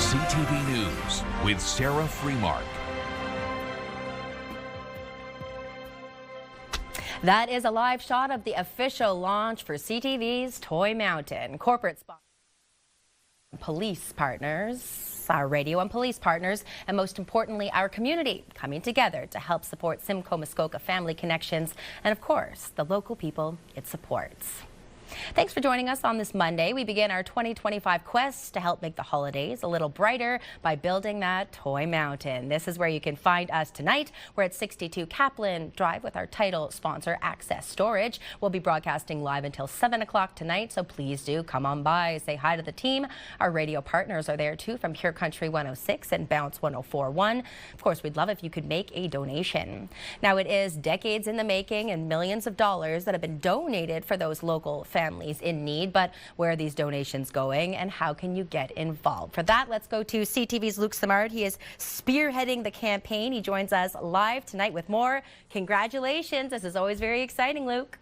CTV News with Sarah Freemark. That is a live shot of the official launch for CTV's Toy Mountain. Corporate sponsors, police partners, our radio and police partners, and most importantly, our community coming together to help support Simcoe Muskoka Family Connections and, of course, the local people it supports. Thanks for joining us on this Monday. We begin our 2025 quest to help make the holidays a little brighter by building that Toy Mountain. This is where you can find us tonight. We're at 62 Kaplan Drive with our title sponsor, Access Storage. We'll be broadcasting live until 7 o'clock tonight, so please do come on by, say hi to the team. Our radio partners are there too, from Pure Country 106 and Bounce 104.1. Of course, we'd love if you could make a donation. Now, it is decades in the making and millions of dollars that have been donated for those local families in need, but where are these donations going and how can you get involved? For that, let's go to CTV's Luke Samard. He is spearheading the campaign. He joins us live tonight with more. Congratulations. This is always very exciting, Luke.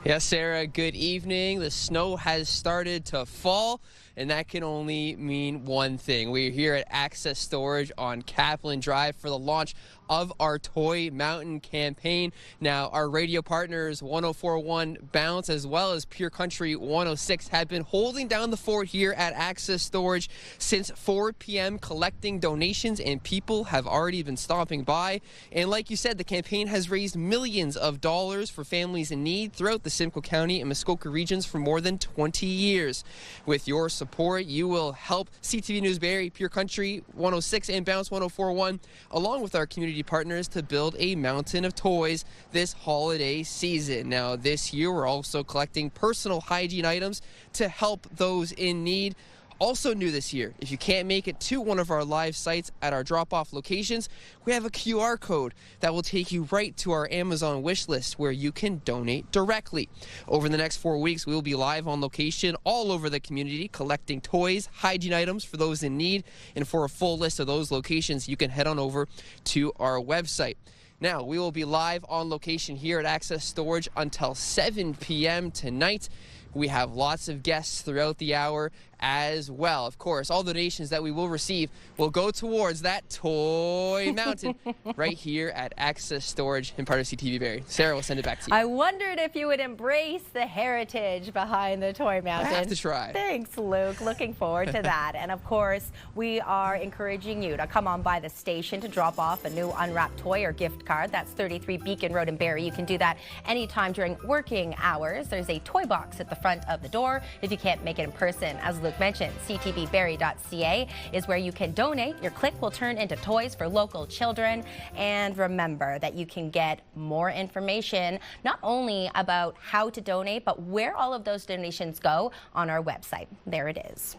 Yes, Sarah, good evening. The snow has started to fall, and that can only mean one thing. We're here at Access Storage on Kaplan Drive for the launch of our Toy Mountain campaign. Now, our radio partners 104.1 Bounce as well as Pure Country 106 have been holding down the fort here at Access Storage since 4 p.m. collecting donations, and people have already been stopping by. And like you said, the campaign has raised millions of dollars for families in need throughout the Simcoe County and Muskoka regions for more than 20 years. With your support, you will help CTV News Barrie, Pure Country 106 and Bounce 104.1 along with our community partners to build a mountain of toys this holiday season. Now, this year we're also collecting personal hygiene items to help those in need. Also new this year, if you can't make it to one of our live sites at our drop-off locations, we have a QR code that will take you right to our Amazon wish list where you can donate directly. Over the next 4 weeks, we will be live on location all over the community collecting toys, hygiene items for those in need. And for a full list of those locations, you can head on over to our website. Now, we will be live on location here at Access Storage until 7 p.m. tonight. We have lots of guests throughout the hour as well. Of course, all the donations that we will receive will go towards that Toy Mountain right here at Access Storage and part of CTV Barrie. Sarah, will send it back to you. I wondered if you would embrace the heritage behind the Toy Mountain. I have to try. Thanks, Luke. Looking forward to that. And of course, we are encouraging you to come on by the station to drop off a new unwrapped toy or gift card. That's 33 Beacon Road in Barrie. You can do that anytime during working hours. There's a toy box at the front of the door if you can't make it in person. As Luke mentioned, ctvbarrie.ca is where you can donate. Your click will turn into toys for local children. And remember that you can get more information not only about how to donate, but where all of those donations go on our website. There it is.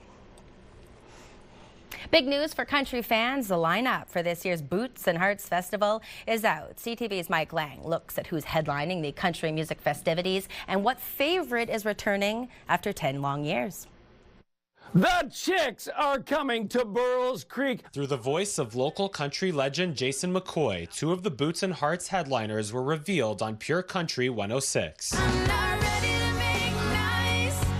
Big news for country fans. The lineup for this year's Boots and Hearts Festival is out. CTV's Mike Lang looks at who's headlining the country music festivities and what favorite is returning after 10 long years. The Chicks are coming to Burroughs Creek. Through the voice of local country legend Jason McCoy, two of the Boots and Hearts headliners were revealed on Pure Country 106.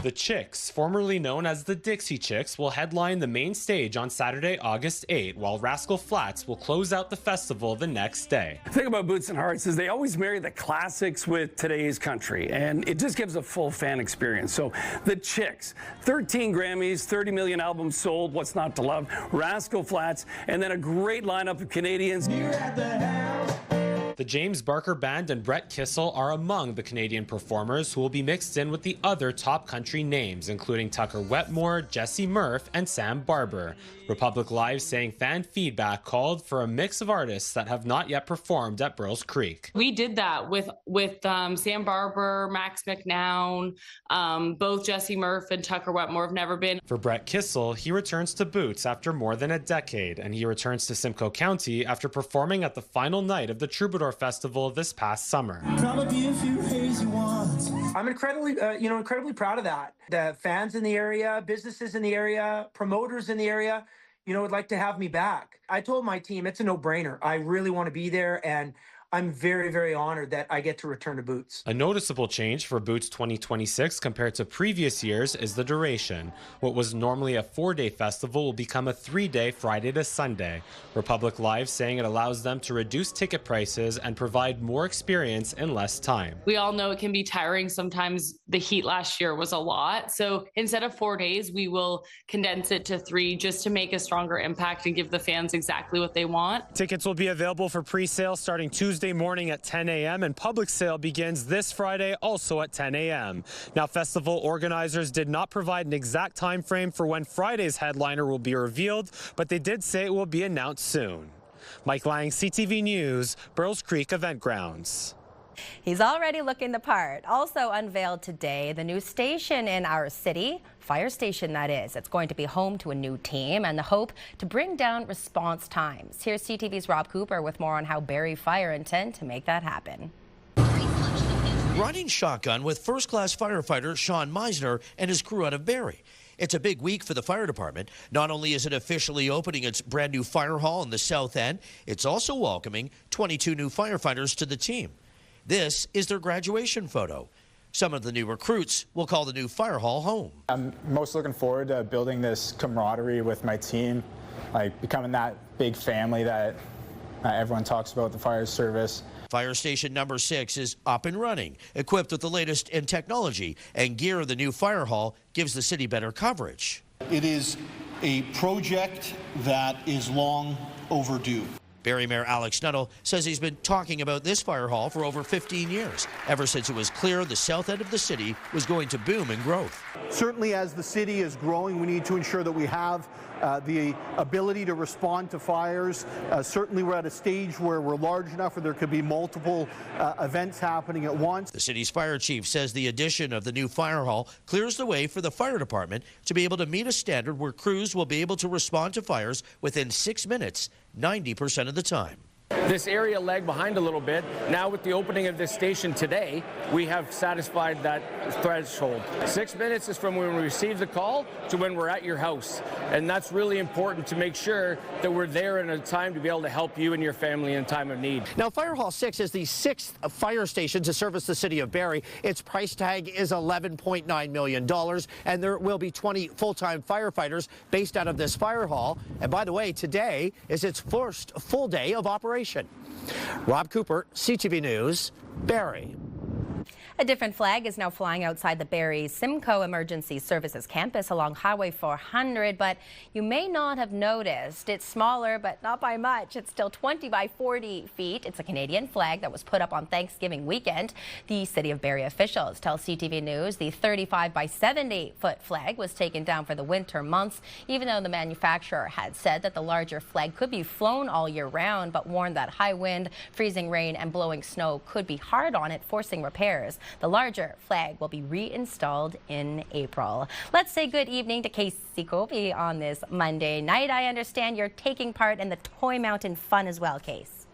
The Chicks, formerly known as the Dixie Chicks, will headline the main stage on Saturday, August 8, while Rascal Flatts will close out the festival the next day. The thing about Boots and Hearts is they always marry the classics with today's country, and it just gives a full fan experience. So the Chicks, 13 Grammys, 30 million albums sold, what's not to love, Rascal Flatts, and then a great lineup of Canadians. Here at the house. The James Barker Band and Brett Kissel are among the Canadian performers who will be mixed in with the other top country names, including Tucker Wetmore, Jesse Murph, and Sam Barber. Republic Live saying fan feedback called for a mix of artists that have not yet performed at Burroughs Creek. We did that with Sam Barber, Max McNown, both Jesse Murph and Tucker Wetmore have never been. For Brett Kissel, he returns to Boots after more than a decade, and he returns to Simcoe County after performing at the final night of the Troubadour Festival this past summer. I'm incredibly proud of that. The fans in the area, businesses in the area, promoters in the area, would like to have me back. I told my team it's a no-brainer. I really want to be there, and I'm very, very honored that I get to return to Boots. A noticeable change for Boots 2026 compared to previous years is the duration. What was normally a 4-day festival will become a 3-day Friday to Sunday. Republic Live saying it allows them to reduce ticket prices and provide more experience in less time. We all know it can be tiring. Sometimes the heat last year was a lot. So instead of 4 days, we will condense it to 3 just to make a stronger impact and give the fans exactly what they want. Tickets will be available for pre-sale starting Tuesday morning at 10 a.m. and public sale begins this Friday also at 10 a.m. Now, festival organizers did not provide an exact time frame for when Friday's headliner will be revealed, but they did say it will be announced soon. Mike Lang, CTV News, Burls Creek Event Grounds. He's already looking the part. Also unveiled today, the new station in our city, fire station that is. It's going to be home to a new team and the hope to bring down response times. Here's CTV's Rob Cooper with more on how Barrie Fire intend to make that happen. Riding shotgun with first-class firefighter Sean Meisner and his crew out of Barrie. It's a big week for the fire department. Not only is it officially opening its brand new fire hall in the south end, it's also welcoming 22 new firefighters to the team. This is their graduation photo. Some of the new recruits will call the new fire hall home. I'm most looking forward to building this camaraderie with my team, like becoming that big family that everyone talks about, the fire service. Fire station number 6 is up and running, equipped with the latest in technology, and gear of the new fire hall gives the city better coverage. It is a project that is long overdue. Barrie Mayor Alex Nuttall says he's been talking about this fire hall for over 15 years, ever since it was clear the south end of the city was going to boom in growth. Certainly, as the city is growing, we need to ensure that we have the ability to respond to fires. Certainly, we're at a stage where we're large enough where there could be multiple events happening at once. The city's fire chief says the addition of the new fire hall clears the way for the fire department to be able to meet a standard where crews will be able to respond to fires within 6 minutes, 90% of the time. This area lagged behind a little bit. Now with the opening of this station today, we have satisfied that threshold. 6 minutes is from when we receive the call to when we're at your house. And that's really important to make sure that we're there in a time to be able to help you and your family in time of need. Now, Fire Hall 6 is the 6th fire station to service the city of Barrie. Its price tag is $11.9 million, and there will be 20 full-time firefighters based out of this fire hall. And by the way, today is its first full day of operation. Rob Cooper, CTV News, Barrie. A different flag is now flying outside the Barrie Simcoe Emergency Services campus along Highway 400, but you may not have noticed. It's smaller, but not by much. It's still 20 by 40 feet. It's a Canadian flag that was put up on Thanksgiving weekend. The City of Barrie officials tell CTV News the 35 by 70-foot flag was taken down for the winter months, even though the manufacturer had said that the larger flag could be flown all year round, but warned that high wind, freezing rain, and blowing snow could be hard on it, forcing repairs. The larger flag will be reinstalled in April. Let's say good evening to Casey Colby on this Monday night. I understand you're taking part in the Toy Mountain fun as well, Case.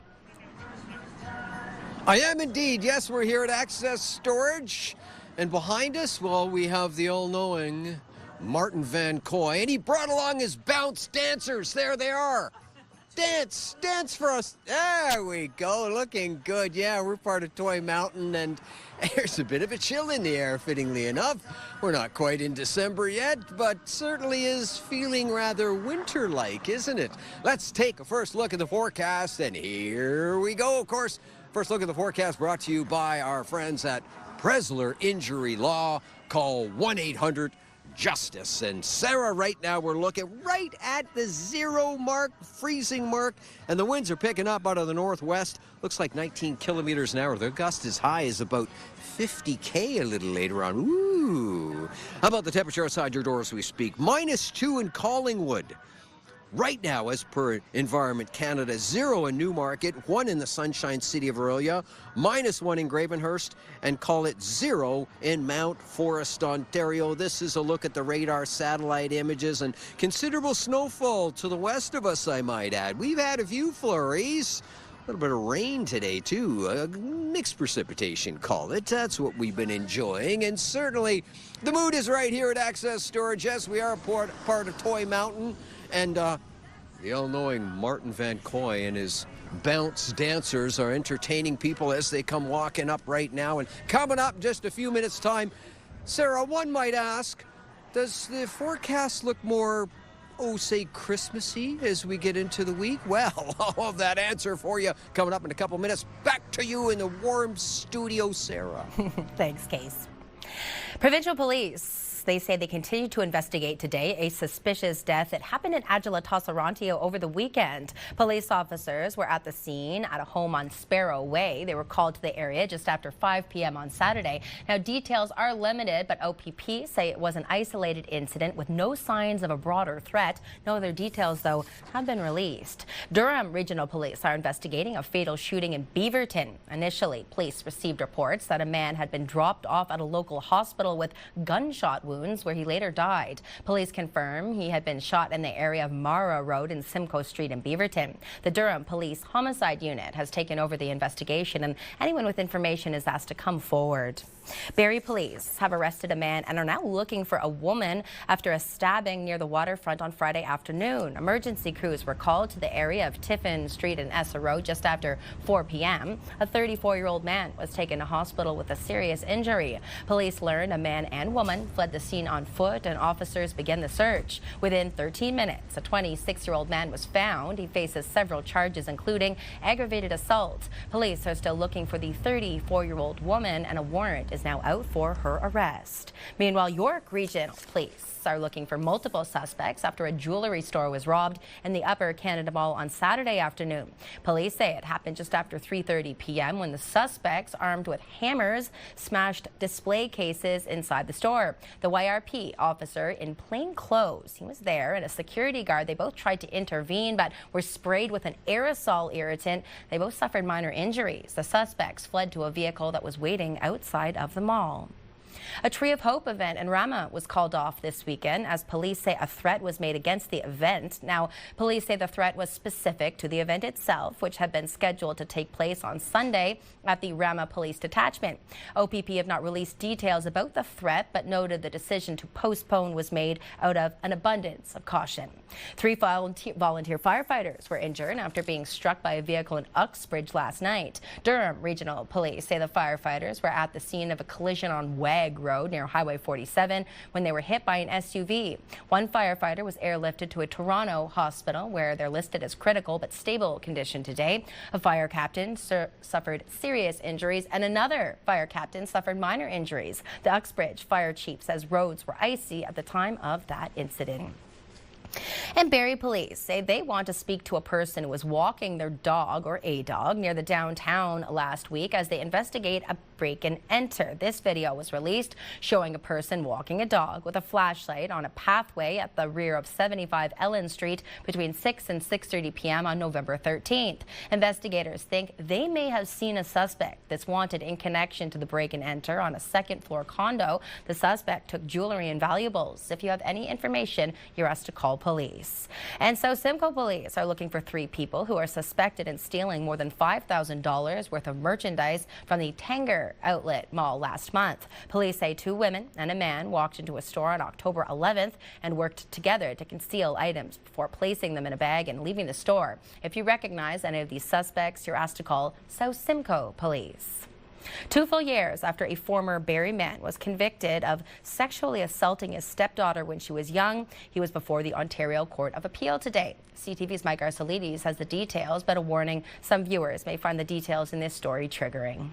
I am indeed. Yes, we're here at Access Storage. And behind us, well, we have the all-knowing Martin Van Coy. And he brought along his bounce dancers. There they are. Dance for us. There we go, looking good. Yeah, we're part of Toy Mountain, and there's a bit of a chill in the air, fittingly enough. We're not quite in December yet, but certainly is feeling rather winter-like, isn't it? Let's take a first look at the forecast, and here we go, of course. First look at the forecast brought to you by our friends at Presler Injury Law. Call 1-800-JUSTICE. And Sarah, right now we're looking right at the 0 mark, freezing mark, and the winds are picking up out of the northwest. Looks like 19 kilometers an hour. The gust as high as about 50K a little later on. Ooh. How about the temperature outside your door as we speak? -2 in Collingwood. Right now, as per Environment Canada, 0 in Newmarket, 1 in the Sunshine City of Aurelia, -1 in Gravenhurst, and call it 0 in Mount Forest, Ontario. This is a look at the radar satellite images, and considerable snowfall to the west of us, I might add. We've had a few flurries. A little bit of rain today, too. Mixed precipitation, call it. That's what we've been enjoying. And certainly, the mood is right here at Access Storage. Yes, we are part of Toy Mountain. And The all-knowing Martin Van Coy and his bounce dancers are entertaining people as they come walking up right now. And coming up in just a few minutes' time, Sarah, one might ask, does the forecast look more, say Christmassy as we get into the week? Well, I'll have that answer for you coming up in a couple minutes. Back to you in the warm studio, Sarah. Thanks, Case. Provincial police, they say they continue to investigate today a suspicious death that happened in Agila, Toronto over the weekend. Police officers were at the scene at a home on Sparrow Way. They were called to the area just after 5 p.m. on Saturday. Now, details are limited, but OPP say it was an isolated incident with no signs of a broader threat. No other details, though, have been released. Durham Regional Police are investigating a fatal shooting in Beaverton. Initially, police received reports that a man had been dropped off at a local hospital with gunshot wounds, where he later died. Police confirm he had been shot in the area of Mara Road and Simcoe Street in Beaverton. The Durham Police Homicide Unit has taken over the investigation, and anyone with information is asked to come forward. Barrie police have arrested a man and are now looking for a woman after a stabbing near the waterfront on Friday afternoon. Emergency crews were called to the area of Tiffin Street and Essa Road just after 4 p.m. A 34-year-old man was taken to hospital with a serious injury. Police learned a man and woman fled the scene on foot, and officers began the search. Within 13 minutes, a 26-year-old man was found. He faces several charges, including aggravated assault. Police are still looking for the 34-year-old woman, and a warrant is now out for her arrest. Meanwhile, York Regional Police are looking for multiple suspects after a jewelry store was robbed in the Upper Canada Mall on Saturday afternoon. Police say it happened just after 3:30 p.m. when the suspects, armed with hammers, smashed display cases inside the store. The YRP officer in plain clothes, he was there, and a security guard, they both tried to intervene but were sprayed with an aerosol irritant. They both suffered minor injuries. The suspects fled to a vehicle that was waiting outside of the mall. A Tree of Hope event in Rama was called off this weekend as police say a threat was made against the event. Now, police say the threat was specific to the event itself, which had been scheduled to take place on Sunday at the Rama Police Detachment. OPP have not released details about the threat, but noted the decision to postpone was made out of an abundance of caution. 3 volunteer firefighters were injured after being struck by a vehicle in Uxbridge last night. Durham Regional Police say the firefighters were at the scene of a collision on Wag Road near Highway 47 when they were hit by an SUV. One firefighter was airlifted to a Toronto hospital where they're listed as critical but stable condition today. A fire captain suffered serious injuries and another fire captain suffered minor injuries. The Uxbridge fire chief says roads were icy at the time of that incident. And Barrie police say they want to speak to a person who was walking their dog or a dog near the downtown last week as they investigate a break and enter. This video was released showing a person walking a dog with a flashlight on a pathway at the rear of 75 Ellen Street between 6 and 6:30 p.m. on November 13th. Investigators think they may have seen a suspect that's wanted in connection to the break and enter on a second-floor condo. The suspect took jewelry and valuables. If you have any information, you're asked to call police. And so Simcoe police are looking for 3 people who are suspected in stealing more than $5,000 worth of merchandise from the Tanger Outlet Mall last month. Police say 2 women and a man walked into a store on October 11th and worked together to conceal items before placing them in a bag and leaving the store. If you recognize any of these suspects, you're asked to call South Simcoe Police. 2 full years after a former Barrie man was convicted of sexually assaulting his stepdaughter when she was young, he was before the Ontario Court of Appeal today. CTV's Mike Arcelides has the details, but a warning, some viewers may find the details in this story triggering.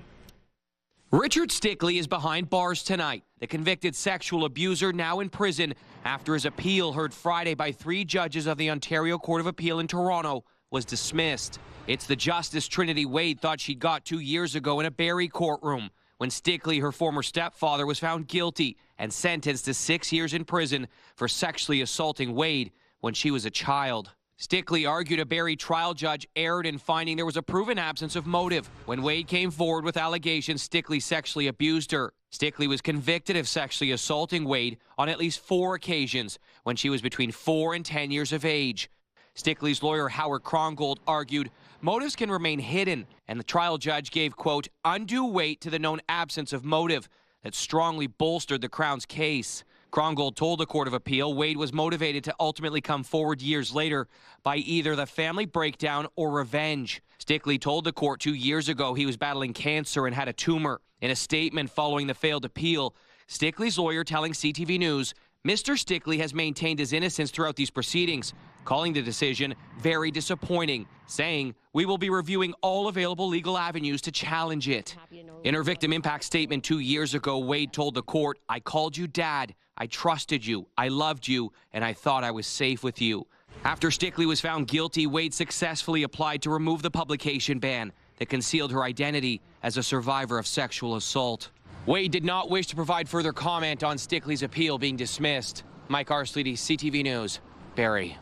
Richard Stickley is behind bars tonight. The convicted sexual abuser now in prison after his appeal, heard Friday by 3 judges of the Ontario Court of Appeal in Toronto, was dismissed. It's the Justice Trinity Wade thought she'd got 2 years ago in a Barrie courtroom when Stickley, her former stepfather, was found guilty and sentenced to 6 years in prison for sexually assaulting Wade when she was a child. Stickley argued a Barrie trial judge erred in finding there was a proven absence of motive when Wade came forward with allegations Stickley sexually abused her. Stickley was convicted of sexually assaulting Wade on at least 4 occasions when she was between 4 and 10 years of age. Stickley's lawyer Howard Krongold argued motives can remain hidden, and the trial judge gave, quote, undue weight to the known absence of motive that strongly bolstered the Crown's case. Krongold told the Court of Appeal Wade was motivated to ultimately come forward years later by either the family breakdown or revenge. Stickley told the court 2 years ago he was battling cancer and had a tumor. In a statement following the failed appeal, Stickley's lawyer telling CTV News, Mr. Stickley has maintained his innocence throughout these proceedings, calling the decision very disappointing, saying, we will be reviewing all available legal avenues to challenge it. In her victim impact statement 2 years ago, Wade told the court, I called you dad, I trusted you, I loved you, and I thought I was safe with you. After Stickley was found guilty, Wade successfully applied to remove the publication ban that concealed her identity as a survivor of sexual assault. Wade did not wish to provide further comment on Stickley's appeal being dismissed. Mike Arsledy, CTV News, Barrie.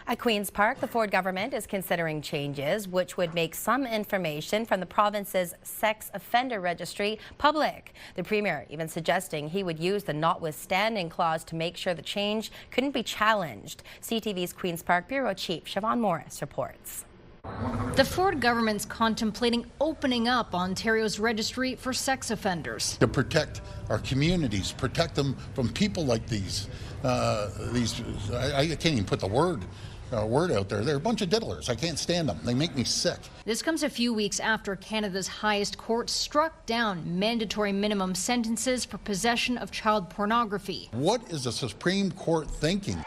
At Queen's Park, the Ford government is considering changes which would make some information from the province's sex offender registry public. The Premier even suggesting he would use the notwithstanding clause to make sure the change couldn't be challenged. CTV's Queen's Park Bureau Chief Siobhan Morris reports. The Ford government's contemplating opening up Ontario's registry for sex offenders. To protect our communities, protect them from people like these. I can't even put the word out there. They're a bunch of diddlers. I can't stand them. They make me sick. This comes a few weeks after Canada's highest court struck down mandatory minimum sentences for possession of child pornography. What is the Supreme Court thinking?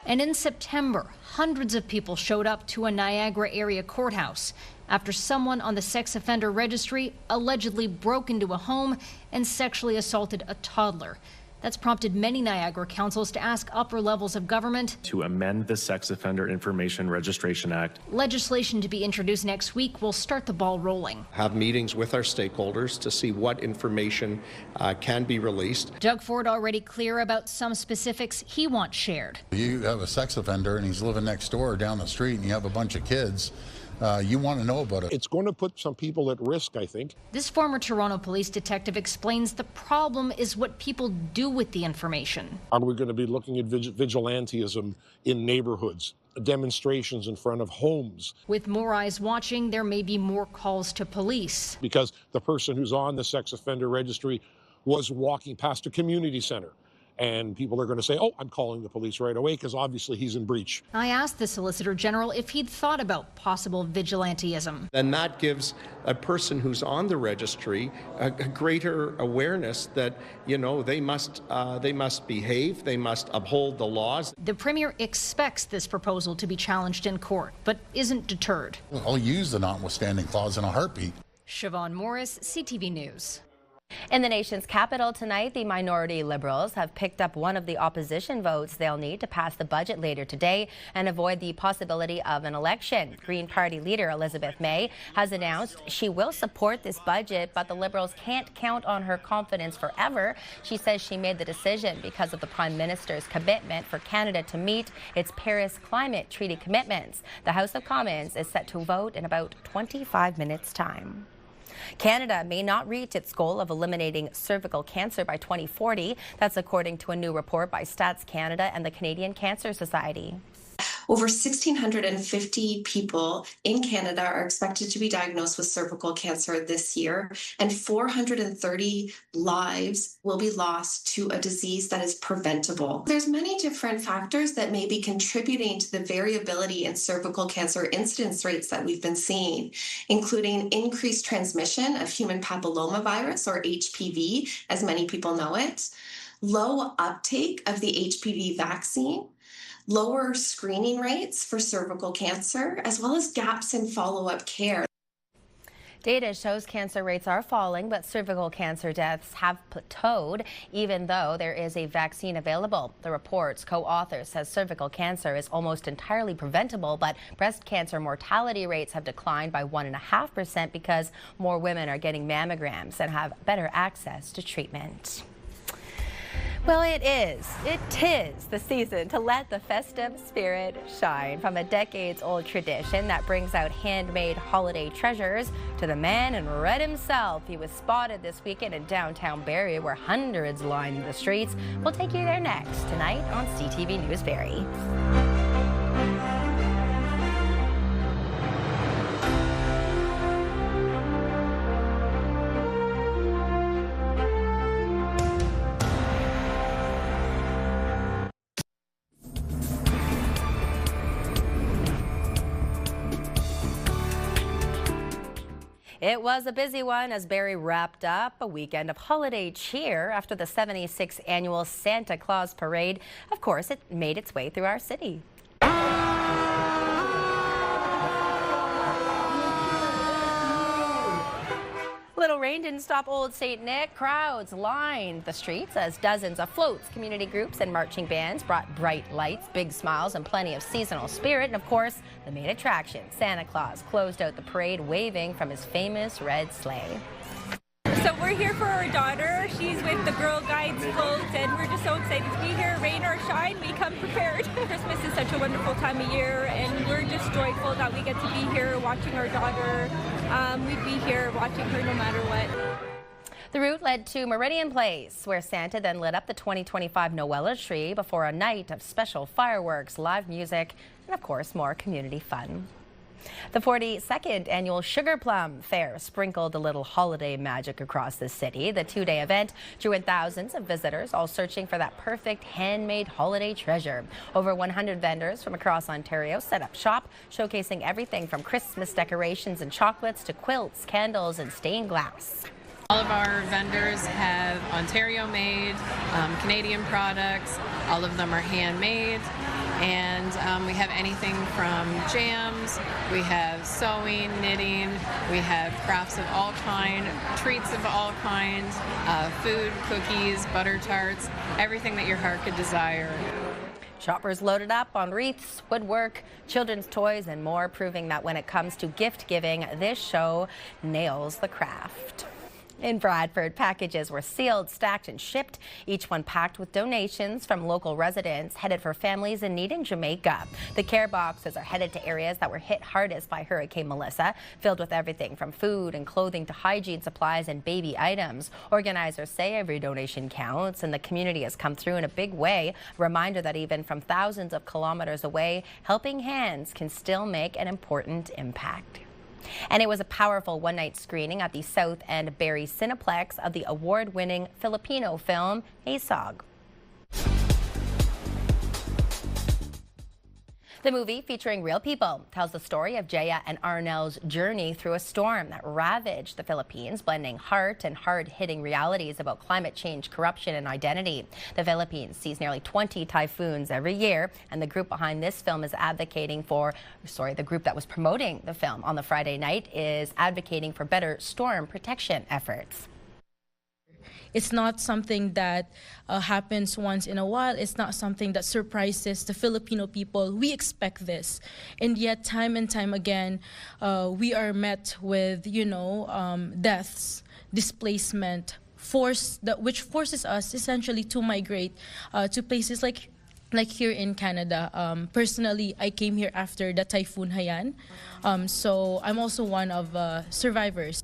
And in September, hundreds of people showed up to a Niagara area courthouse after someone on the sex offender registry allegedly broke into a home and sexually assaulted a toddler. That's prompted many Niagara councils to ask upper levels of government to amend the Sex Offender Information Registration Act. Legislation to be introduced next week will start the ball rolling. Have meetings with our stakeholders to see what information can be released. Doug Ford already clear about some specifics he wants shared. You have a sex offender and he's living next door or down the street and you have a bunch of kids. You want to know about it. It's going to put some people at risk, I think. This former Toronto police detective explains the problem is what people do with the information. Are we going to be looking at vigilantism in neighborhoods, demonstrations in front of homes? With more eyes watching, there may be more calls to police. Because the person who's on the sex offender registry was walking past a community center. And people are going to say, oh, I'm calling the police right away because obviously he's in breach. I asked the Solicitor General if he'd thought about possible vigilantism. And that gives a person who's on the registry a greater awareness that, you know, they must behave, they must uphold the laws. The Premier expects this proposal to be challenged in court, but isn't deterred. I'll use the notwithstanding clause in a heartbeat. Siobhan Morris, CTV News. In the nation's capital tonight, the minority Liberals have picked up one of the opposition votes they'll need to pass the budget later today and avoid the possibility of an election. Green Party leader Elizabeth May has announced she will support this budget, but the Liberals can't count on her confidence forever. She says she made the decision because of the Prime Minister's commitment for Canada to meet its Paris Climate Treaty commitments. The House of Commons is set to vote in about 25 minutes' time. Canada may not reach its goal of eliminating cervical cancer by 2040. That's according to a new report by Stats Canada and the Canadian Cancer Society. Over 1,650 people in Canada are expected to be diagnosed with cervical cancer this year, and 430 lives will be lost to a disease that is preventable. There's many different factors that may be contributing to the variability in cervical cancer incidence rates that we've been seeing, including increased transmission of human papillomavirus, or HPV, as many people know it, low uptake of the HPV vaccine, lower screening rates for cervical cancer, as well as gaps in follow-up care. Data shows cancer rates are falling, but cervical cancer deaths have plateaued, even though there is a vaccine available. The report's co-author says cervical cancer is almost entirely preventable, but breast cancer mortality rates have declined by 1.5% because more women are getting mammograms and have better access to treatment. Well, it is the season to let the festive spirit shine. From a decades-old tradition that brings out handmade holiday treasures to the man in red himself. He was spotted this weekend in downtown Barrie, where hundreds lined the streets. We'll take you there next, tonight on CTV News Barrie. It was a busy one as Barrie wrapped up a weekend of holiday cheer after the 76th annual Santa Claus Parade. Of course, it made its way through our city. Little rain didn't stop Old St. Nick. Crowds lined the streets as dozens of floats, community groups, and marching bands brought bright lights, big smiles, and plenty of seasonal spirit. And of course, the main attraction, Santa Claus, closed out the parade waving from his famous red sleigh. So we're here for our daughter. She's with the Girl Guides float, and we're just so excited to be here. Rain or shine, we come prepared. Christmas is such a wonderful time of year, and we're just joyful that we get to be here watching our daughter. We'd be here watching her no matter what. The route led to Meridian Place, where Santa then lit up the 2025 Noella tree before a night of special fireworks, live music, and of course, more community fun. The 42nd annual Sugar Plum Fair sprinkled a little holiday magic across the city. The two-day event drew in thousands of visitors, all searching for that perfect handmade holiday treasure. Over 100 vendors from across Ontario set up shop, showcasing everything from Christmas decorations and chocolates to quilts, candles, and stained glass. All of our vendors have Ontario-made, Canadian products. All of them are handmade. And we have anything from jams, we have sewing, knitting, we have crafts of all kind, treats of all kinds, food, cookies, butter tarts, everything that your heart could desire. Shoppers loaded up on wreaths, woodwork, children's toys, and more, proving that when it comes to gift giving, this show nails the craft. In Bradford, packages were sealed, stacked, and shipped, each one packed with donations from local residents headed for families in need in Jamaica. The care boxes are headed to areas that were hit hardest by Hurricane Melissa, filled with everything from food and clothing to hygiene supplies and baby items. Organizers say every donation counts, and the community has come through in a big way. A reminder that even from thousands of kilometers away, helping hands can still make an important impact. And it was a powerful one-night screening at the South End Barrie Cineplex of the award-winning Filipino film, Asog. The movie, featuring real people, tells the story of Jaya and Arnel's journey through a storm that ravaged the Philippines, blending heart and hard-hitting realities about climate change, corruption, and identity. The Philippines sees nearly 20 typhoons every year, and the group behind this film is advocating for, the group that was promoting the film on the Friday night is advocating for better storm protection efforts. It's not something that happens once in a while. It's not something that surprises the Filipino people. We expect this. And yet, time and time again, we are met with, deaths, displacement, which forces us essentially to migrate to places like here in Canada. Personally, I came here after the Typhoon Haiyan. So I'm also one of survivors.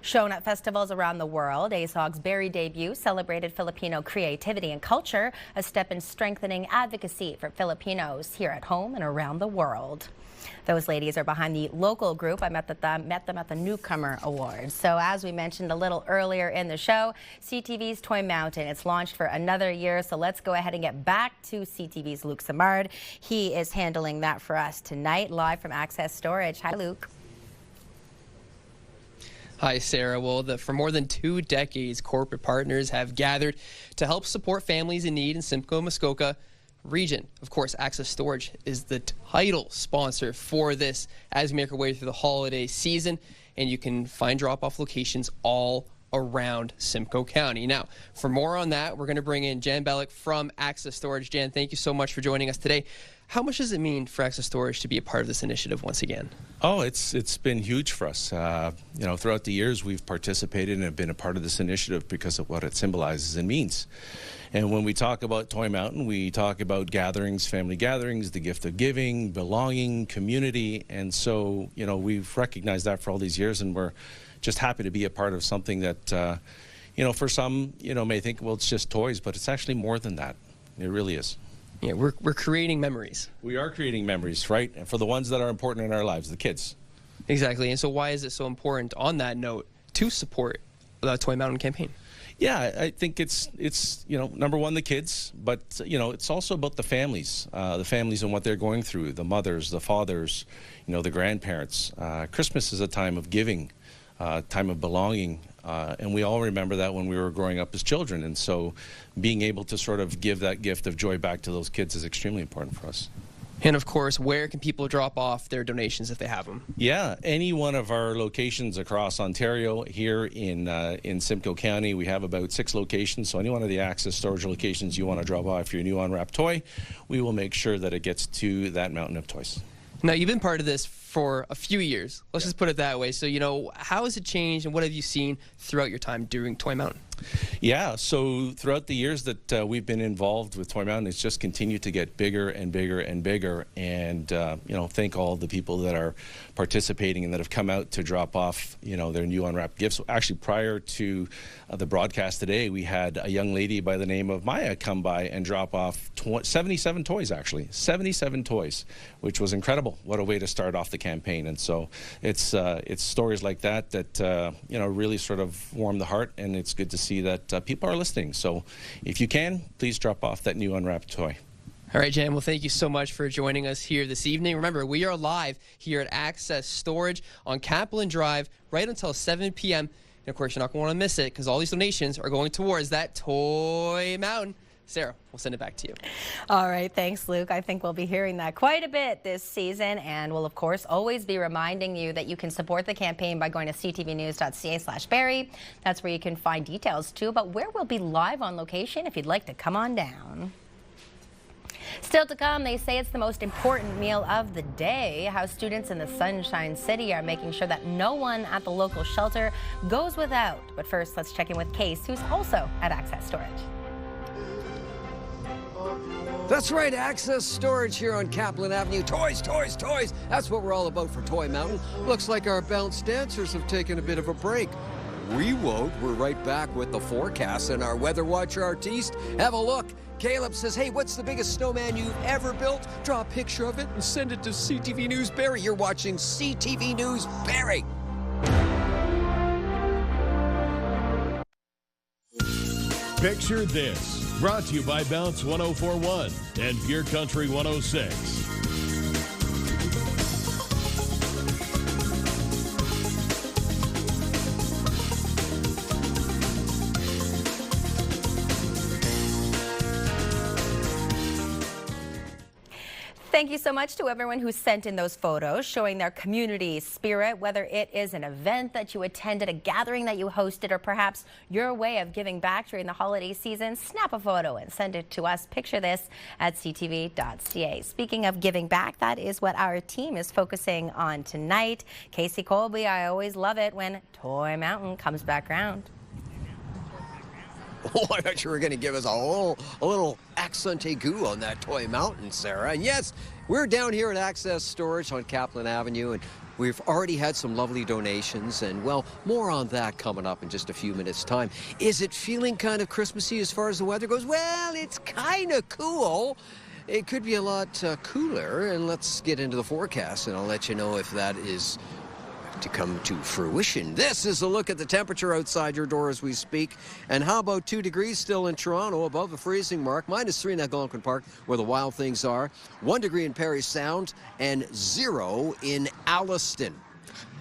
Shown at festivals around the world, Asog's Barrie debut celebrated Filipino creativity and culture, a step in strengthening advocacy for Filipinos here at home and around the world. Those ladies are behind the local group. I met them at the Newcomer Awards. So as we mentioned a little earlier in the show, CTV's Toy Mountain, it's launched for another year. So let's go ahead and get back to CTV's Luke Samard. He is handling that for us tonight, live from Access Storage. Hi, Luke. Hi, Sarah. Well, for more than 2 decades, corporate partners have gathered to help support families in need in Simcoe-Muskoka region. Of course, Access Storage is the title sponsor for this as we make our way through the holiday season, and you can find drop-off locations all around Simcoe County. Now, for more on that, we're going to bring in Jan Bellick from Access Storage. Jan, thank you so much for joining us today. How much does it mean for Access Storage to be a part of this initiative once again? Oh, it's been huge for us. Throughout the years, we've participated and have been a part of this initiative because of what it symbolizes and means. And when we talk about Toy Mountain, we talk about gatherings, family gatherings, the gift of giving, belonging, community. And so, we've recognized that for all these years, and we're just happy to be a part of something that, for some, may think, well, it's just toys, but it's actually more than that. It really is. Yeah, we're creating memories. We are creating memories, right? And for the ones that are important in our lives, the kids. Exactly. And so why is it so important, on that note, to support the Toy Mountain campaign? Yeah, I think it's number one, the kids, but, it's also about the families and what they're going through, the mothers, the fathers, the grandparents. Christmas is a time of giving. time of belonging. And we all remember that when we were growing up as children. And so being able to sort of give that gift of joy back to those kids is extremely important for us. And of course, where can people drop off their donations if they have them? Yeah, any one of our locations across Ontario. Here in Simcoe County, we have about 6 locations. So any one of the Access Storage locations you want to drop off your new unwrapped toy, we will make sure that it gets to that mountain of toys. Now, you've been part of this for a few years. Let's just put it that way. So, you know, how has it changed and what have you seen throughout your time doing Toy Mountain? Yeah, so throughout the years that we've been involved with Toy Mountain, it's just continued to get bigger and bigger and bigger. And, you know, thank all the people that are participating and that have come out to drop off, you know, their new unwrapped gifts. Actually, prior to the broadcast today, we had a young lady by the name of Maya come by and drop off 77 toys, actually. 77 toys, which was incredible. What a way to start off the campaign. And so it's stories like that that, you know, really sort of warm the heart, and it's good to see that people are listening. So if you can, please drop off that new unwrapped toy. All right, Jan, well, thank you so much for joining us here this evening. Remember, we are live here at Access Storage on Kaplan Drive right until 7 p.m. And, of course, you're not going to want to miss it because all these donations are going towards that Toy Mountain. Sarah, we'll send it back to you. All right, thanks, Luke. I think we'll be hearing that quite a bit this season, and we'll, of course, always be reminding you that you can support the campaign by going to ctvnews.ca/Barrie. That's where you can find details, too, about where we'll be live on location if you'd like to come on down. Still to come, they say it's the most important meal of the day. How students in the Sunshine City are making sure that no one at the local shelter goes without. But first, let's check in with Case, who's also at Access Storage. That's right, Access Storage here on Kaplan Avenue. Toys, toys, toys. That's what we're all about for Toy Mountain. Looks like our bounce dancers have taken a bit of a break. We won't. We're right back with the forecast and our weather watcher artiste. Have a look. Caleb says, hey, what's the biggest snowman you've ever built? Draw a picture of it and send it to CTV News Barrie. You're watching CTV News Barrie. Picture this. Brought to you by Bounce 1041 and Pure Country 106. Thank you so much to everyone who sent in those photos showing their community spirit, whether it is an event that you attended, a gathering that you hosted, or perhaps your way of giving back during the holiday season. Snap a photo and send it to us. Picture this at ctv.ca. Speaking of giving back, that is what our team is focusing on tonight. Casey Colby, I always love it when Toy Mountain comes back around. Oh, I thought you were going to give us a little accent aigu on that Toy Mountain, Sarah. And yes, we're down here at Access Storage on Kaplan Avenue, and we've already had some lovely donations, and, well, more on that coming up in just a few minutes' time. Is it feeling kind of Christmassy as far as the weather goes? Well, it's kind of cool. It could be a lot cooler, and let's get into the forecast, and I'll let you know if that is to come to fruition. This is a look at the temperature outside your door as we speak. And how about 2 degrees still in Toronto, above the freezing mark, -3 in Algonquin Park, where the wild things are, 1 degree in Parry Sound, and 0 in Alliston.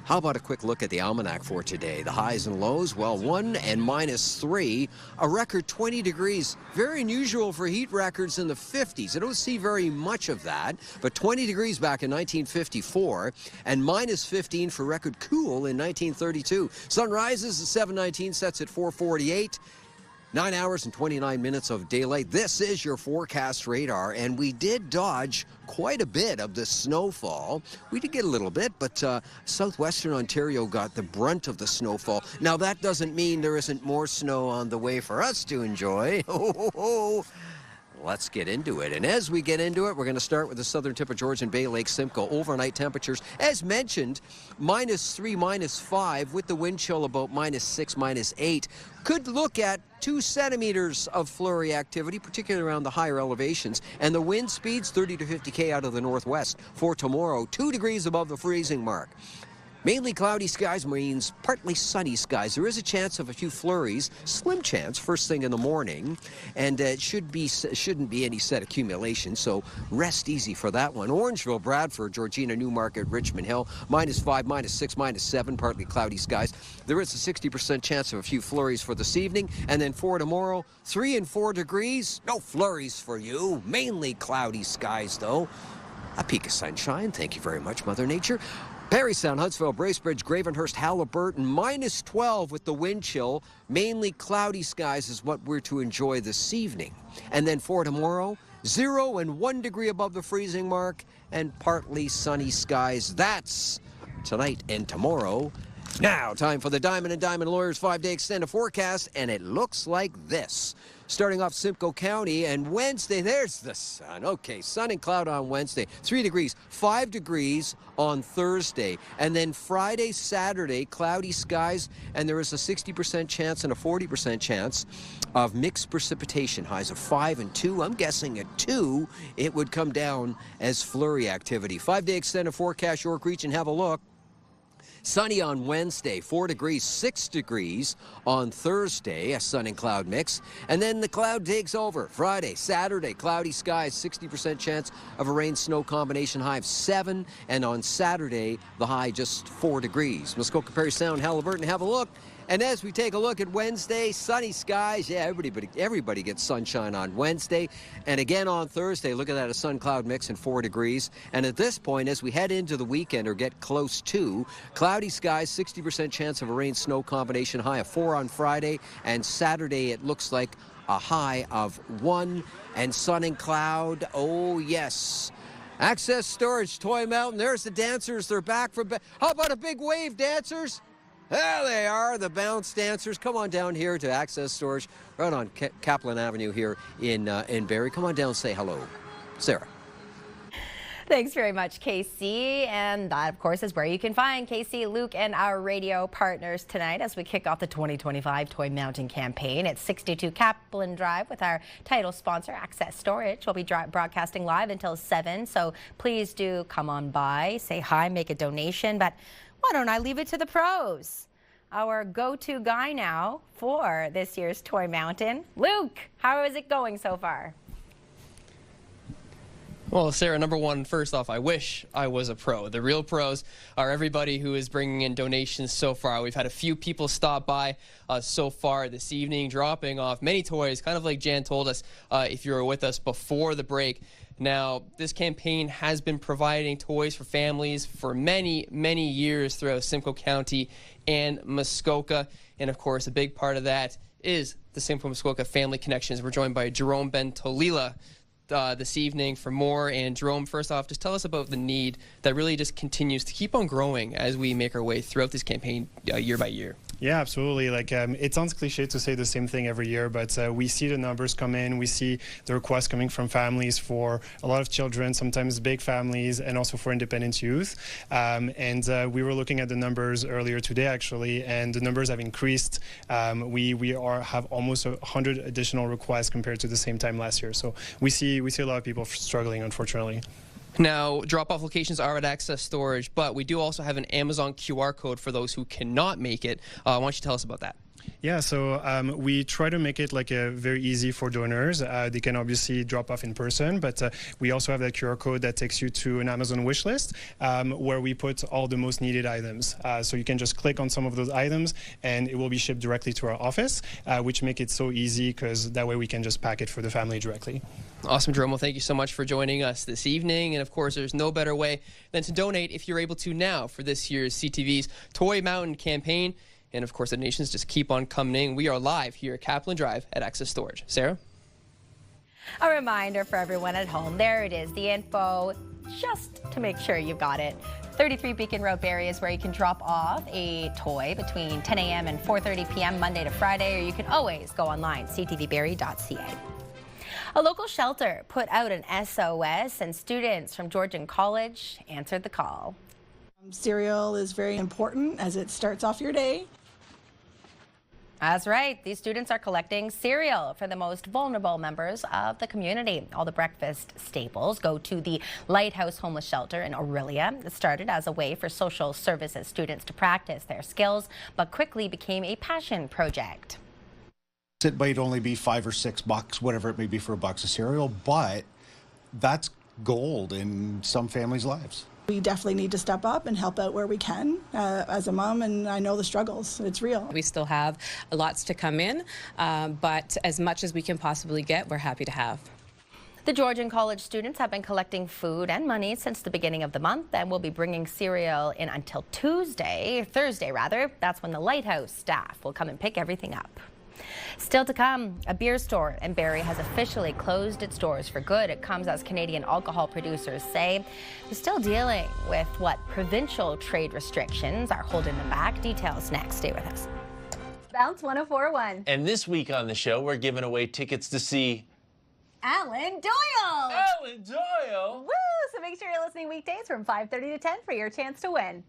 How about a quick look at the almanac for today? The highs and lows, well, 1 and -3, a record 20 degrees. Very unusual for heat records in the 50s. I don't see very much of that, but 20 degrees back in 1954, and -15 for record cool in 1932. Sun rises at 7:19, sets at 4:48. 9 hours and 29 minutes of daylight. This is your forecast radar, and we did dodge quite a bit of the snowfall. We did get a little bit, but southwestern Ontario got the brunt of the snowfall. Now, that doesn't mean there isn't more snow on the way for us to enjoy. Let's get into it. And as we get into it, we're going to start with the southern tip of Georgian Bay, Lake Simcoe. Overnight temperatures, as mentioned, -3, -5, with the wind chill about -6, -8. Could look at 2 centimeters of flurry activity, particularly around the higher elevations. And the wind speeds 30 to 50 k out of the northwest for tomorrow, 2 degrees above the freezing mark. Mainly cloudy skies means partly sunny skies. There is a chance of a few flurries, slim chance first thing in the morning, and it shouldn't be any set accumulation, so rest easy for that one. Orangeville, Bradford, Georgina, Newmarket, Richmond Hill, -5, -6, -7, partly cloudy skies. There is a 60% chance of a few flurries for this evening, and then for tomorrow, 3 and 4 degrees. No flurries for you. Mainly cloudy skies, though. A peak of sunshine. Thank you very much, Mother Nature. Parry Sound, Huntsville, Bracebridge, Gravenhurst, Halliburton, -12 with the wind chill. Mainly cloudy skies is what we're to enjoy this evening. And then for tomorrow, 0 and 1 degree above the freezing mark and partly sunny skies. That's tonight and tomorrow. Now, time for the Diamond and Diamond Lawyers 5-day extended forecast, and it looks like this. Starting off Simcoe County, and Wednesday, there's the sun. Okay, sun and cloud on Wednesday, 3 degrees, 5 degrees on Thursday. And then Friday, Saturday, cloudy skies, and there is a 60% chance and a 40% chance of mixed precipitation. Highs of 5 and 2. I'm guessing at 2, it would come down as flurry activity. 5-day extended forecast, York Region, have a look. Sunny on Wednesday, 4 degrees, 6 degrees on Thursday, a sun and cloud mix. And then the cloud takes over. Friday, Saturday, cloudy skies, 60% chance of a rain-snow combination, high of 7. And on Saturday, the high just 4 degrees. Muskoka, Parry Sound, Halliburton, have a look. And as we take a look at Wednesday, sunny skies. Yeah, everybody gets sunshine on Wednesday. And again on Thursday, look at that, a sun-cloud mix and 4 degrees. And at this point, as we head into the weekend or get close to, cloudy skies, 60% chance of a rain-snow combination, high of 4 on Friday. And Saturday, it looks like a high of 1. And sun and cloud, oh yes. Access Storage, Toy Mountain, there's the dancers. They're back from... How about a big wave, dancers? There they are, the bounce dancers. Come on down here to Access Storage, right on Kaplan Avenue here in Barrie. Come on down and say hello. Sarah. Thanks very much, Casey. And that, of course, is where you can find Casey, Luke, and our radio partners tonight as we kick off the 2025 Toy Mountain campaign at 62 Kaplan Drive with our title sponsor, Access Storage. We'll be broadcasting live until 7, so please do come on by, say hi, make a donation. But why don't I leave it to the pros? Our go-to guy now for this year's Toy Mountain. Luke, how is it going so far? Well, Sarah, number one, first off, I wish I was a pro. The real pros are everybody who is bringing in donations so far. We've had a few people stop by so far this evening, dropping off many toys, kind of like Jan told us if you were with us before the break. Now, this campaign has been providing toys for families for many, many years throughout Simcoe County and Muskoka. And, of course, a big part of that is the Simcoe Muskoka Family Connections. We're joined by Jerome Bentolila this evening for more. And Jerome, first off, just tell us about the need that really just continues to keep on growing as we make our way throughout this campaign year by year. Yeah, absolutely. Like it sounds cliche to say the same thing every year, but we see the numbers come in. We see the requests coming from families for a lot of children, sometimes big families, and also for independent youth. We were looking at the numbers earlier today, actually, and the numbers have increased. We have almost 100 additional requests compared to the same time last year. So we see a lot of people struggling, unfortunately. Now, drop-off locations are at Access Storage, but we do also have an Amazon QR code for those who cannot make it. Why don't you tell us about that? Yeah, so we try to make it like very easy for donors. They can obviously drop off in person, but we also have that QR code that takes you to an Amazon wish list where we put all the most needed items. So you can just click on some of those items and it will be shipped directly to our office, which make it so easy because that way we can just pack it for the family directly. Awesome, Jerome. Well, thank you so much for joining us this evening. And, of course, there's no better way than to donate if you're able to now for this year's CTV's Toy Mountain campaign. And, of course, the donations just keep on coming in. We are live here at Kaplan Drive at Access Storage. Sarah? A reminder for everyone at home. There it is, the info, just to make sure you've got it. 33 Beacon Road, Barrie is where you can drop off a toy between 10 a.m. and 4:30 p.m. Monday to Friday, or you can always go online, ctvbarrie.ca. A local shelter put out an SOS, and students from Georgian College answered the call. Cereal is very important as it starts off your day. That's right. These students are collecting cereal for the most vulnerable members of the community. All the breakfast staples go to the Lighthouse Homeless Shelter in Orillia. It started as a way for social services students to practice their skills, but quickly became a passion project. It might only be $5 or $6, whatever it may be for a box of cereal, but that's gold in some families' lives. We definitely need to step up and help out where we can as a mom, and I know the struggles. It's real. We still have lots to come in, but as much as we can possibly get, we're happy to have. The Georgian College students have been collecting food and money since the beginning of the month and will be bringing cereal in until Thursday. That's when the Lighthouse staff will come and pick everything up. Still to come, a beer store in Barrie has officially closed its doors for good. It comes as Canadian alcohol producers say they're still dealing with what provincial trade restrictions are holding them back. Details next. Stay with us. Bounce 104.1. And this week on the show, we're giving away tickets to see Alan Doyle. Alan Doyle. Woo! So make sure you're listening weekdays from 5:30 to 10 for your chance to win.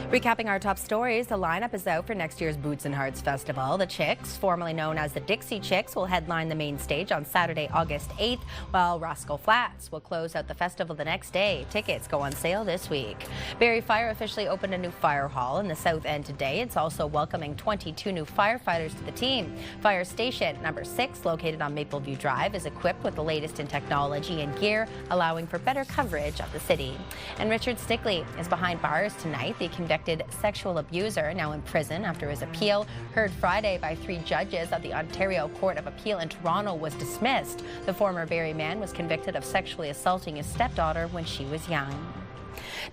Recapping our top stories, the lineup is out for next year's Boots and Hearts Festival. The Chicks, formerly known as the Dixie Chicks, will headline the main stage on Saturday, August 8th, while Rascal Flatts will close out the festival the next day. Tickets go on sale this week. Barrie Fire officially opened a new fire hall in the South End today. It's also welcoming 22 new firefighters to the team. Fire Station number 6, located on Mapleview Drive, is equipped with the latest in technology and gear, allowing for better coverage of the city. And Richard Stickley is behind bars tonight. The convicted sexual abuser, now in prison after his appeal, heard Friday by 3 judges of the Ontario Court of Appeal in Toronto, was dismissed. The former Barrie man was convicted of sexually assaulting his stepdaughter when she was young.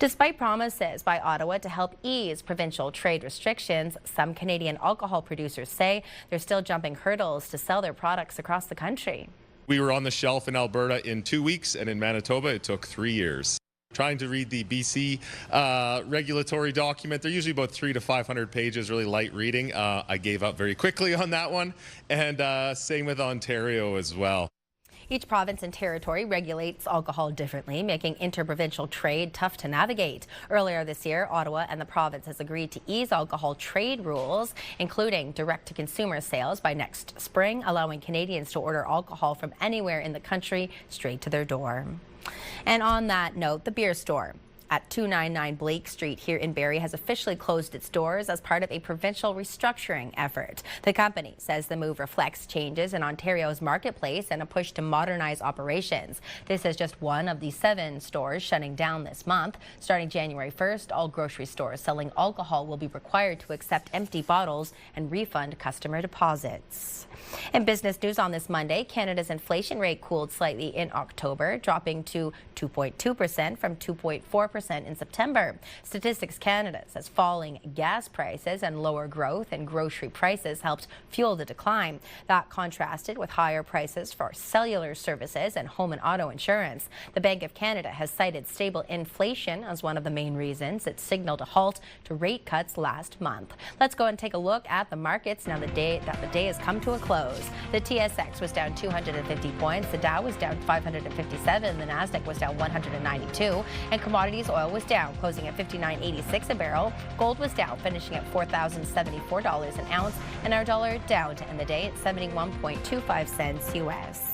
Despite promises by Ottawa to help ease provincial trade restrictions, some Canadian alcohol producers say they're still jumping hurdles to sell their products across the country. We were on the shelf in Alberta in 2 weeks, and in Manitoba it took 3 years. Trying to read the BC regulatory document. They're usually about 300 to 500 pages, really light reading. I gave up very quickly on that one, and same with Ontario as well. Each province and territory regulates alcohol differently, making interprovincial trade tough to navigate. Earlier this year, Ottawa and the province has agreed to ease alcohol trade rules, including direct-to-consumer sales by next spring, allowing Canadians to order alcohol from anywhere in the country straight to their door. And on that note, the beer store at 299 Blake Street here in Barrie has officially closed its doors as part of a provincial restructuring effort. The company says the move reflects changes in Ontario's marketplace and a push to modernize operations. This is just one of the 7 stores shutting down this month. Starting January 1st, all grocery stores selling alcohol will be required to accept empty bottles and refund customer deposits. In business news on this Monday, Canada's inflation rate cooled slightly in October, dropping to 2.2% from 2.4% in September. Statistics Canada says falling gas prices and lower growth in grocery prices helped fuel the decline. That contrasted with higher prices for cellular services and home and auto insurance. The Bank of Canada has cited stable inflation as one of the main reasons it signaled a halt to rate cuts last month. Let's go and take a look at the markets now that the day has come to a close. The TSX was down 250 points, the Dow was down 557, the Nasdaq was down 192, and commodities oil was down, closing at $59.86 a barrel. Gold was down, finishing at $4,074 an ounce, and our dollar down to end the day at 71.25 cents US.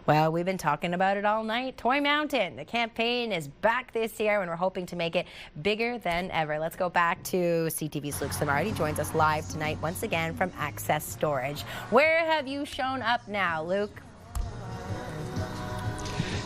Well, we've been talking about it all night. Toy Mountain, the campaign is back this year, and we're hoping to make it bigger than ever. Let's go back to CTV's Luke Samardi. He joins us live tonight once again from Access Storage. Where have you shown up now, Luke?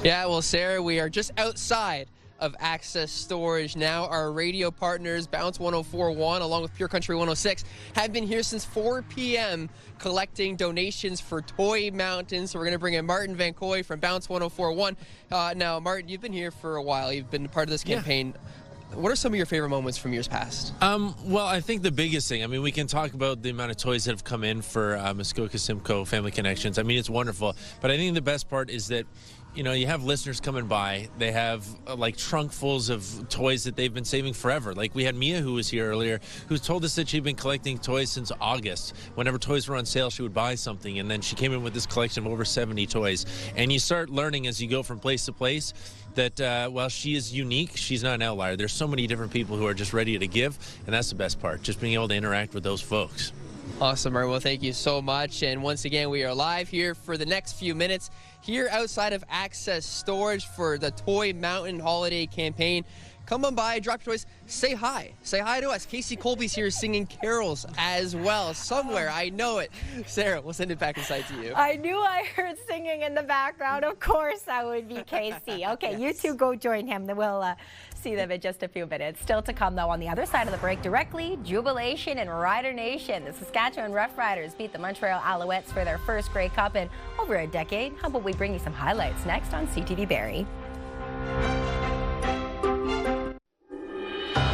Yeah, well, Sarah, we are just outside of Access Storage now. Our radio partners, Bounce 104.1 along with Pure Country 106, have been here since 4 p.m. collecting donations for Toy Mountain. So we're going to bring in Martin Van Coy from Bounce 104.1. Now, Martin, you've been here for a while. You've been part of this campaign. Yeah. What are some of your favorite moments from years past? Well, I think the biggest thing, I mean, we can talk about the amount of toys that have come in for Muskoka Simcoe Family Connections. I mean, it's wonderful. But I think the best part is that you know, you have listeners coming by. They have like trunkfuls of toys that they've been saving forever. Like we had Mia, who was here earlier, who told us that she'd been collecting toys since August. Whenever toys were on sale, she would buy something, and then she came in with this collection of over 70 toys. And you start learning as you go from place to place that while she is unique, she's not an outlier. There's so many different people who are just ready to give, and that's the best part, just being able to interact with those folks. Awesome, Murray. Well, thank you so much. And once again, we are live here for the next few minutes here outside of Access Storage for the Toy Mountain Holiday Campaign. Come on by, drop your toys, say hi. Say hi to us. Casey Colby's here singing carols as well somewhere. I know it. Sarah, we'll send it back inside to you. I knew I heard singing in the background. Of course that would be Casey. Okay, yes. You two go join him. Then we'll see them in just a few minutes. Still to come, though, on the other side of the break directly, Jubilation and Rider Nation. The Saskatchewan Roughriders beat the Montreal Alouettes for their first Grey Cup in over a decade. How about we bring you some highlights next on CTV Barrie?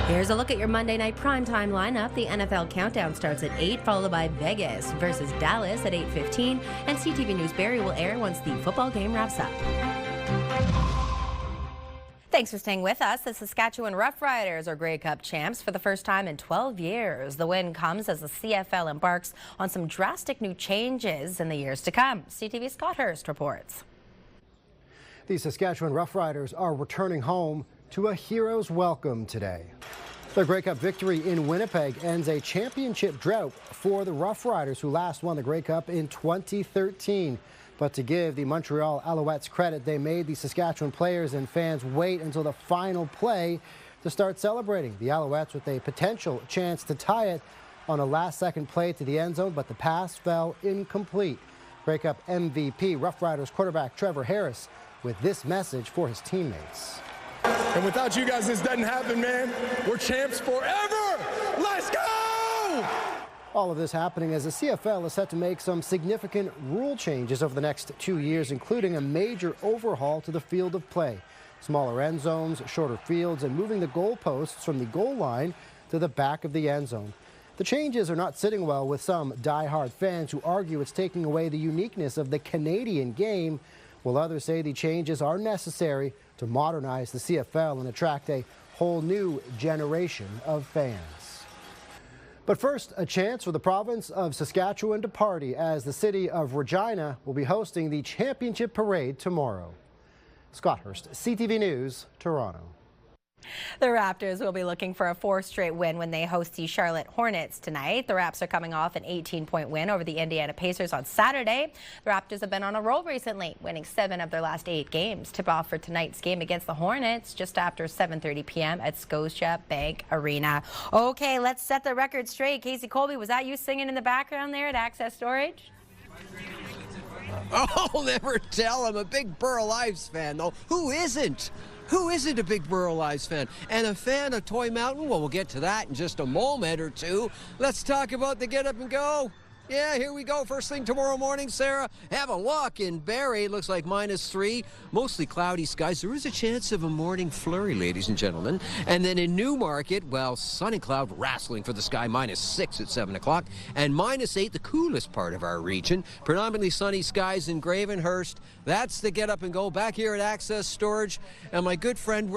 Here's a look at your Monday night primetime lineup. The NFL countdown starts at 8, followed by Vegas versus Dallas at 8:15, and CTV News Barrie will air once the football game wraps up. Thanks for staying with us. The Saskatchewan Roughriders are Grey Cup champs for the first time in 12 years. The win comes as the CFL embarks on some drastic new changes in the years to come. CTV's Scott Hurst reports. The Saskatchewan Roughriders are returning home to a hero's welcome today. Their Grey Cup victory in Winnipeg ends a championship drought for the Roughriders, who last won the Grey Cup in 2013. But to give the Montreal Alouettes credit, they made the Saskatchewan players and fans wait until the final play to start celebrating. The Alouettes with a potential chance to tie it on a last-second play to the end zone, but the pass fell incomplete. Grey Cup MVP Roughriders quarterback Trevor Harris with this message for his teammates. And without you guys, this doesn't happen, man. We're champs forever. Let's go! All of this happening as the CFL is set to make some significant rule changes over the next 2 years, including a major overhaul to the field of play. Smaller end zones, shorter fields, and moving the goalposts from the goal line to the back of the end zone. The changes are not sitting well with some die-hard fans who argue it's taking away the uniqueness of the Canadian game, while others say the changes are necessary to modernize the CFL and attract a whole new generation of fans. But first, a chance for the province of Saskatchewan to party, as the city of Regina will be hosting the championship parade tomorrow. Scott Hurst, CTV News, Toronto. The Raptors will be looking for a 4th straight win when they host the Charlotte Hornets tonight. The Raps are coming off an 18-point win over the Indiana Pacers on Saturday. The Raptors have been on a roll recently, winning 7 of their last 8 games. Tip-off for tonight's game against the Hornets just after 7:30 p.m. at Scotiabank Arena. Okay, let's set the record straight. Casey Colby, was that you singing in the background there at Access Storage? Oh, never tell. I'm a big Burl Ives fan, though. Who isn't? Who isn't a big Burl Ives fan? And a fan of Toy Mountain? Well, we'll get to that in just a moment or two. Let's talk about the Get Up and Go. Yeah, here we go. First thing tomorrow morning, Sarah. Have a walk in Barrie. Looks like -3. Mostly cloudy skies. There is a chance of a morning flurry, ladies and gentlemen. And then in Newmarket, well, sunny cloud wrestling for the sky. -6 at 7 o'clock. And -8, the coolest part of our region. Predominantly sunny skies in Gravenhurst. That's the Get Up and Go back here at Access Storage. And my good friend,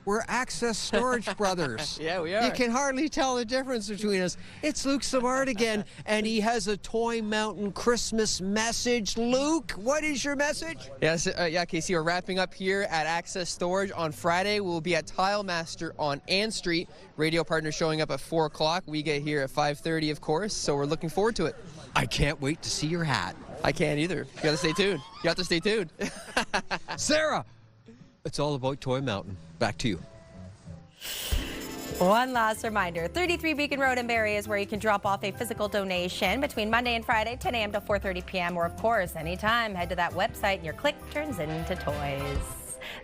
we're Access Storage brothers. Yeah, we are. You can hardly tell the difference between us. It's Luke Samard again, and he has a Toy Mountain Christmas message. Luke, what is your message? Yes, Casey, we're wrapping up here at Access Storage on Friday. We'll be at Tile Master on Ann Street. Radio partner showing up at 4 o'clock. We get here at 5:30, of course, so we're looking forward to it. I can't wait to see your hat. I can't either. You gotta stay tuned. You have to stay tuned. Sarah, it's all about Toy Mountain. Back to you. One last reminder, 33 Beacon Road in Barrie is where you can drop off a physical donation between Monday and Friday, 10 a.m. to 4:30 p.m. or, of course, anytime. Head to that website and your click turns into toys.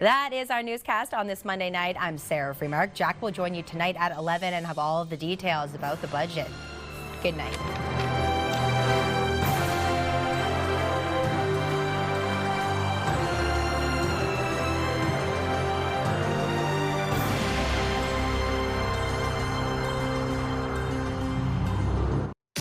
That is our newscast on this Monday night. I'm Sarah Freemark. Jack will join you tonight at 11 and have all of the details about the budget. Good night.